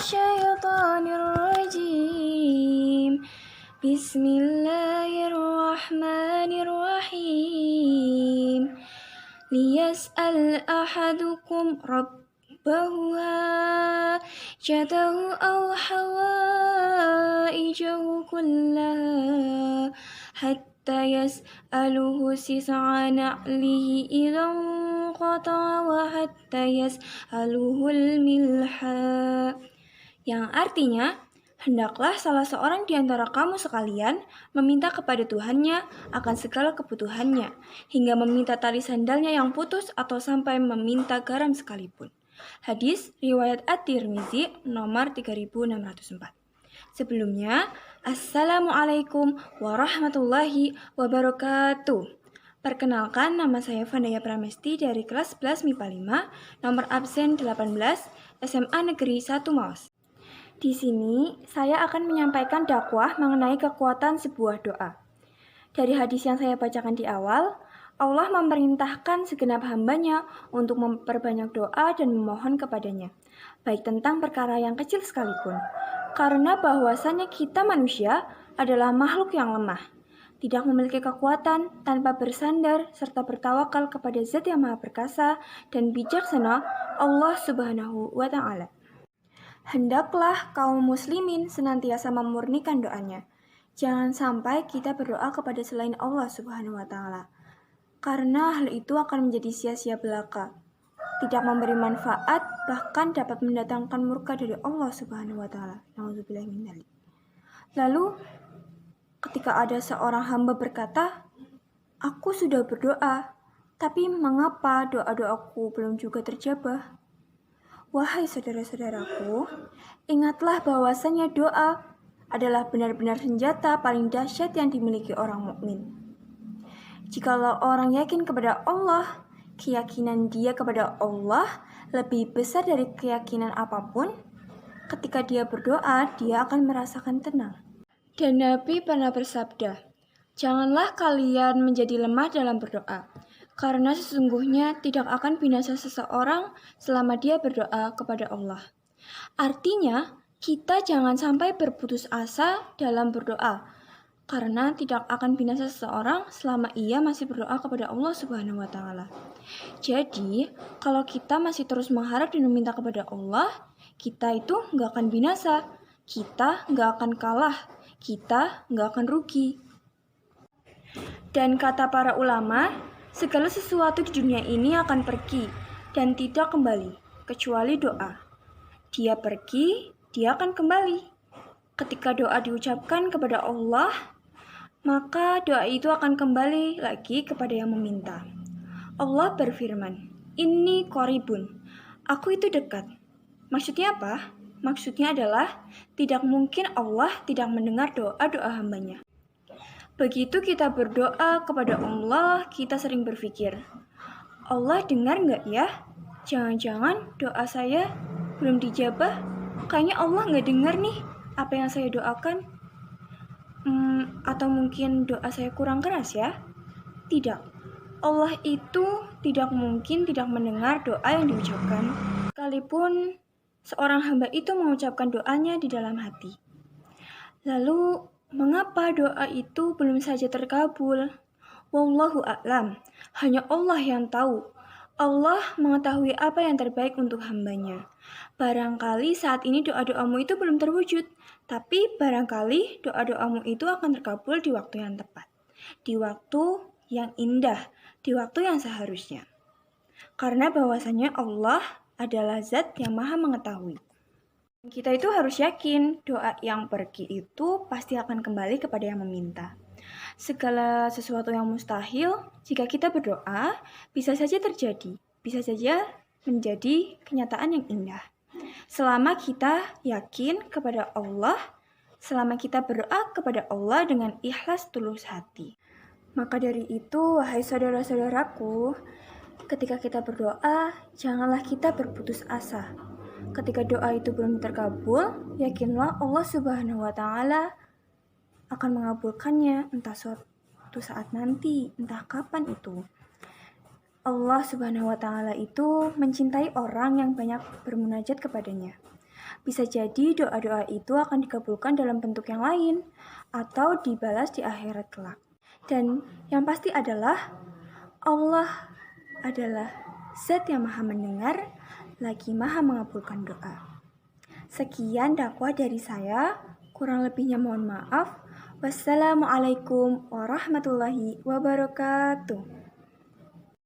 الشيطان الرجيم بسم الله الرحمن الرحيم ليسأل أحدكم ربه حاجته أو حوائجه كلها حتى يسأله سسع نعله إذا انقطع وحتى يسأله الملح, yang artinya, hendaklah salah seorang di antara kamu sekalian meminta kepada Tuhannya akan segala kebutuhannya, hingga meminta tali sandalnya yang putus atau sampai meminta garam sekalipun. Hadis riwayat At-Tirmizi nomor 3604. Sebelumnya, Assalamualaikum warahmatullahi wabarakatuh. Perkenalkan, nama saya Vandaya Pramesti dari kelas 11 MIPA 5, nomor absen 18, SMA Negeri 1 Maos. Di sini, saya akan menyampaikan dakwah mengenai kekuatan sebuah doa. Dari hadis yang saya bacakan di awal, Allah memerintahkan segenap hambanya untuk memperbanyak doa dan memohon kepadanya, baik tentang perkara yang kecil sekalipun. Karena bahwasannya kita manusia adalah makhluk yang lemah, tidak memiliki kekuatan tanpa bersandar serta bertawakal kepada Zat yang Maha Perkasa dan bijaksana, Allah Subhanahu wa Ta'ala. Hendaklah kaum muslimin senantiasa memurnikan doanya. Jangan sampai kita berdoa kepada selain Allah Subhanahu wa Ta'ala, karena hal itu akan menjadi sia-sia belaka, tidak memberi manfaat, bahkan dapat mendatangkan murka dari Allah Subhanahu wa Ta'ala. Nauzubillah min dzalik. Lalu, ketika ada seorang hamba berkata, "Aku sudah berdoa, tapi mengapa doa-doaku belum juga terjabah?" Wahai saudara-saudaraku, ingatlah bahwasannya doa adalah benar-benar senjata paling dahsyat yang dimiliki orang mukmin. Jikalau orang yakin kepada Allah, keyakinan dia kepada Allah lebih besar dari keyakinan apapun. Ketika dia berdoa, dia akan merasakan tenang. Dan Nabi pernah bersabda, "Janganlah kalian menjadi lemah dalam berdoa, karena sesungguhnya tidak akan binasa seseorang selama dia berdoa kepada Allah." Artinya, kita jangan sampai berputus asa dalam berdoa, karena tidak akan binasa seseorang selama ia masih berdoa kepada Allah Subhanahu wa Ta'ala. Jadi, kalau kita masih terus mengharap dan meminta kepada Allah, kita itu nggak akan binasa, kita nggak akan kalah, kita nggak akan rugi. Dan kata para ulama, segala sesuatu di dunia ini akan pergi dan tidak kembali, kecuali doa. Dia pergi, dia akan kembali. Ketika doa diucapkan kepada Allah, maka doa itu akan kembali lagi kepada yang meminta. Allah berfirman, "Inni qaribun." Aku itu dekat. Maksudnya apa? Maksudnya adalah tidak mungkin Allah tidak mendengar doa-doa hambanya. Begitu kita berdoa kepada Allah, kita sering berpikir, Allah dengar nggak ya? Jangan-jangan doa saya belum dijabah? Kayaknya Allah nggak dengar nih apa yang saya doakan. Atau mungkin doa saya kurang keras ya? Tidak. Allah itu tidak mungkin tidak mendengar doa yang diucapkan, sekalipun seorang hamba itu mengucapkan doanya di dalam hati. Lalu, mengapa doa itu belum saja terkabul? Wallahu a'lam. Hanya Allah yang tahu. Allah mengetahui apa yang terbaik untuk hambanya. Barangkali saat ini doa-doamu itu belum terwujud, tapi barangkali doa-doamu itu akan terkabul di waktu yang tepat, di waktu yang indah, di waktu yang seharusnya. Karena bahwasanya Allah adalah Zat yang Maha mengetahui. Kita itu harus yakin doa yang pergi itu pasti akan kembali kepada yang meminta. Segala sesuatu yang mustahil, jika kita berdoa, bisa saja terjadi, bisa saja menjadi kenyataan yang indah. Selama kita yakin kepada Allah, selama kita berdoa kepada Allah dengan ikhlas tulus hati. Maka dari itu, wahai saudara-saudaraku, ketika kita berdoa, janganlah kita berputus asa. Ketika doa itu belum terkabul, yakinlah Allah Subhanahu wa Ta'ala akan mengabulkannya, entah suatu saat nanti, entah kapan itu. Allah Subhanahu wa Ta'ala itu mencintai orang yang banyak bermunajat kepadanya. Bisa jadi doa-doa itu akan dikabulkan dalam bentuk yang lain atau dibalas di akhirat kelak. Dan yang pasti adalah Allah adalah Zat yang Maha Mendengar, lagi Maha Mengabulkan doa. Sekian dakwah dari saya, kurang lebihnya mohon maaf. Wassalamualaikum warahmatullahi wabarakatuh.